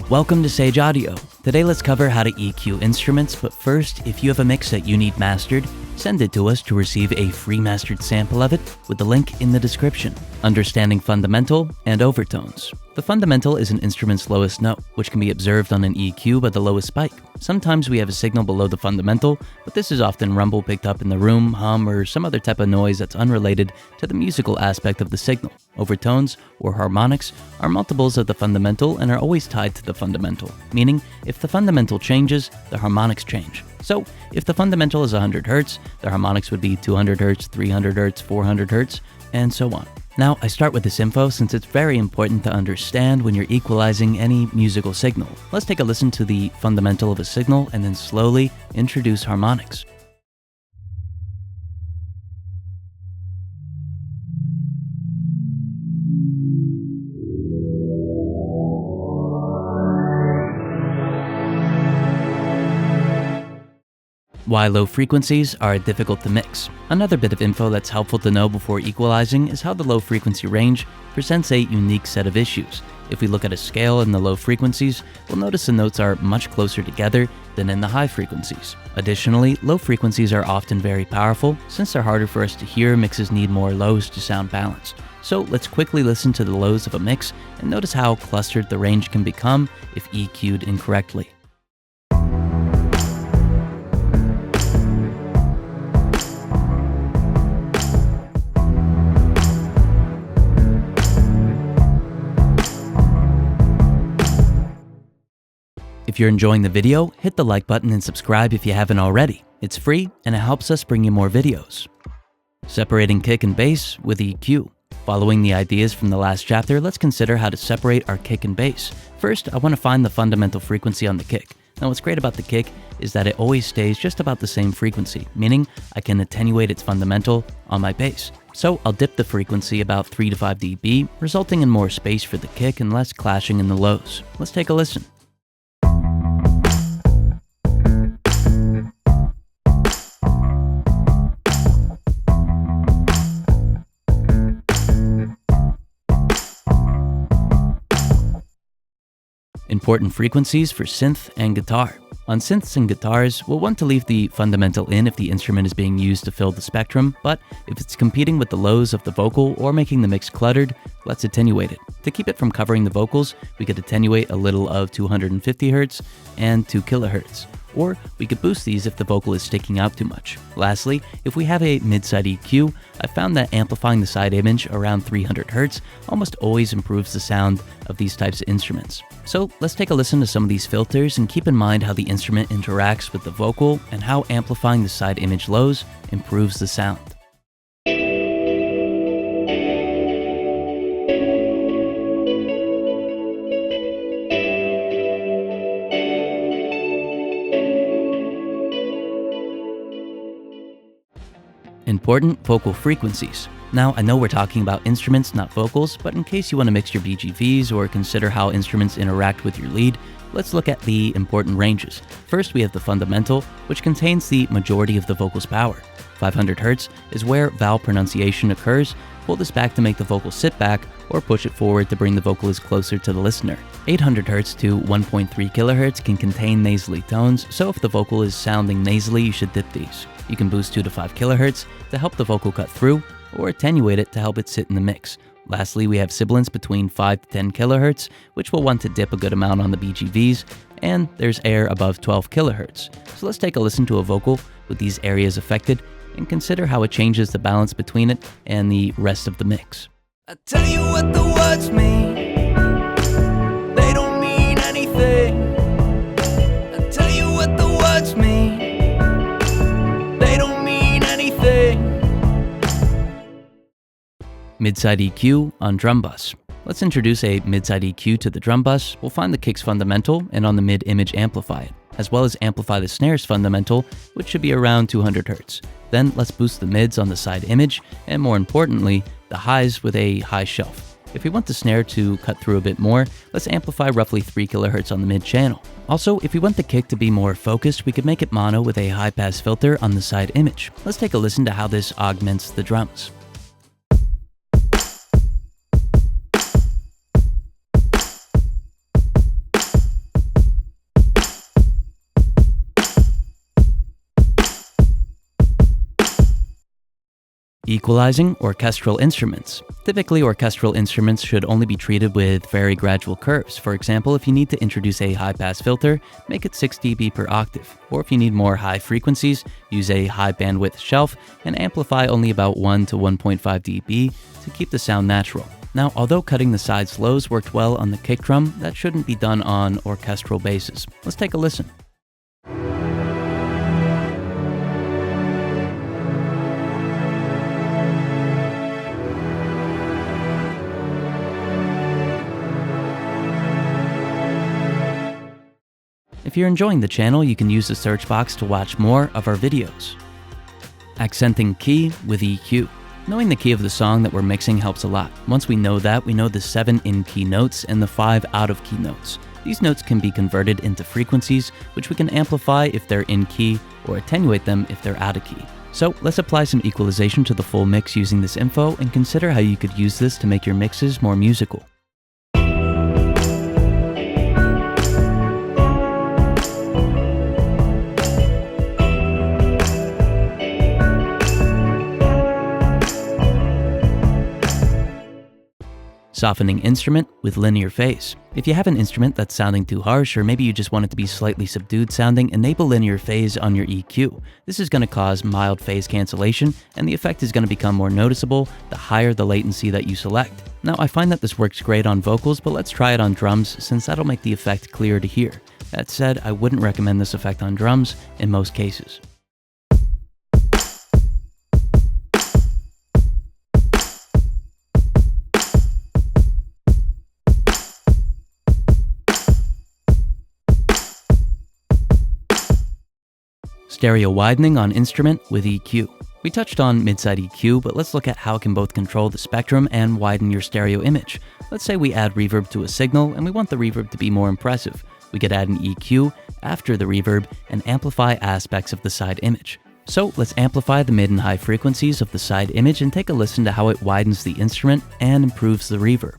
Welcome to Sage Audio. Today let's cover how to EQ instruments, but first, if you have a mix that you need mastered, send it to us to receive a free mastered sample of it with the link in the description. Understanding fundamental and overtones. The fundamental is an instrument's lowest note, which can be observed on an EQ by the lowest spike. Sometimes we have a signal below the fundamental, but this is often rumble picked up in the room, hum, or some other type of noise that's unrelated to the musical aspect of the signal. Overtones, or harmonics, are multiples of the fundamental and are always tied to the fundamental, meaning if the fundamental changes, the harmonics change. So, if the fundamental is 100 Hz, the harmonics would be 200 Hz, 300 Hz, 400 Hz, and so on. Now, I start with this info since it's very important to understand when you're equalizing any musical signal. Let's take a listen to the fundamental of a signal and then slowly introduce harmonics. Why low frequencies are difficult to mix. Another bit of info that's helpful to know before equalizing is how the low frequency range presents a unique set of issues. If we look at a scale in the low frequencies, we'll notice the notes are much closer together than in the high frequencies. Additionally, low frequencies are often very powerful. Since they're harder for us to hear, mixes need more lows to sound balanced. So let's quickly listen to the lows of a mix and notice how clustered the range can become if EQ'd incorrectly. If you're enjoying the video, hit the like button and subscribe if you haven't already. It's free and it helps us bring you more videos. Separating kick and bass with EQ. Following the ideas from the last chapter, let's consider how to separate our kick and bass. First, I want to find the fundamental frequency on the kick. Now what's great about the kick is that it always stays just about the same frequency, meaning I can attenuate its fundamental on my bass. So I'll dip the frequency about 3 to 5 dB, resulting in more space for the kick and less clashing in the lows. Let's take a listen. Important frequencies for synth and guitar. On synths and guitars, we'll want to leave the fundamental in if the instrument is being used to fill the spectrum, but if it's competing with the lows of the vocal or making the mix cluttered, let's attenuate it. To keep it from covering the vocals, we could attenuate a little of 250 Hz and 2 kHz. Or we could boost these if the vocal is sticking out too much. Lastly, if we have a mid-side EQ, I found that amplifying the side image around 300 Hz almost always improves the sound of these types of instruments. So let's take a listen to some of these filters and keep in mind how the instrument interacts with the vocal and how amplifying the side image lows improves the sound. Important vocal frequencies. Now, I know we're talking about instruments, not vocals, but in case you want to mix your BGVs or consider how instruments interact with your lead, let's look at the important ranges. First, we have the fundamental, which contains the majority of the vocal's power. 500 Hz is where vowel pronunciation occurs. Pull this back to make the vocal sit back, or push it forward to bring the vocalist closer to the listener. 800 Hz to 1.3 kHz can contain nasally tones, so if the vocal is sounding nasally, you should dip these. You can boost 2 to 5 kHz to help the vocal cut through, or attenuate it to help it sit in the mix. Lastly, we have sibilance between 5 to 10 kHz, which we'll want to dip a good amount on the BGVs, and there's air above 12 kHz. So let's take a listen to a vocal with these areas affected and consider how it changes the balance between it and the rest of the mix. I tell you what the words mean, they don't mean anything. I tell you what the words mean, they don't mean anything. Mid-side EQ on drum bus. Let's introduce a mid-side EQ to the drum bus. We'll find the kick's fundamental and on the mid image amplify it, as well as amplify the snare's fundamental, which should be around 200 Hz. Then let's boost the mids on the side image, and more importantly, the highs with a high shelf. If we want the snare to cut through a bit more, let's amplify roughly 3 kHz on the mid channel. Also, if we want the kick to be more focused, we could make it mono with a high pass filter on the side image. Let's take a listen to how this augments the drums. Equalizing orchestral instruments. Typically, orchestral instruments should only be treated with very gradual curves. For example, if you need to introduce a high-pass filter, make it 6 dB per octave. Or if you need more high frequencies, use a high-bandwidth shelf and amplify only about 1 to 1.5 dB to keep the sound natural. Now, although cutting the sides lows worked well on the kick drum, that shouldn't be done on orchestral basses. Let's take a listen. If you're enjoying the channel, you can use the search box to watch more of our videos. Accenting key with EQ. Knowing the key of the song that we're mixing helps a lot. Once we know that, we know the 7 in-key notes and the 5 out-of-key notes. These notes can be converted into frequencies, which we can amplify if they're in-key or attenuate them if they're out-of-key. So let's apply some equalization to the full mix using this info and consider how you could use this to make your mixes more musical. Softening instrument with linear phase. If you have an instrument that's sounding too harsh, or maybe you just want it to be slightly subdued sounding, enable linear phase on your EQ. This is going to cause mild phase cancellation, and the effect is going to become more noticeable the higher the latency that you select. Now, I find that this works great on vocals, but let's try it on drums since that'll make the effect clearer to hear. That said, I wouldn't recommend this effect on drums in most cases. Stereo widening on instrument with EQ. We touched on mid-side EQ, but let's look at how it can both control the spectrum and widen your stereo image. Let's say we add reverb to a signal and we want the reverb to be more impressive. We could add an EQ after the reverb and amplify aspects of the side image. So let's amplify the mid and high frequencies of the side image and take a listen to how it widens the instrument and improves the reverb.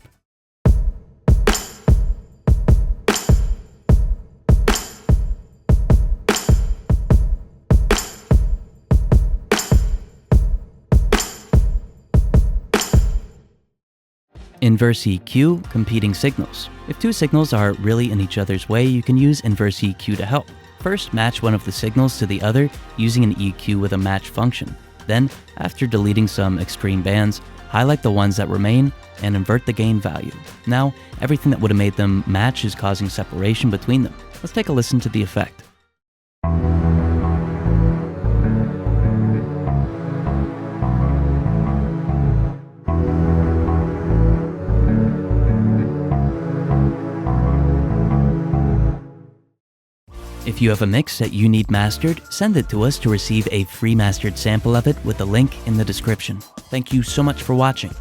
Inverse EQ, competing signals. If two signals are really in each other's way, you can use inverse EQ to help. First, match one of the signals to the other using an EQ with a match function. Then, after deleting some extreme bands, highlight the ones that remain and invert the gain value. Now, everything that would have made them match is causing separation between them. Let's take a listen to the effect. If you have a mix that you need mastered, send it to us to receive a free mastered sample of it with the link in the description. Thank you so much for watching.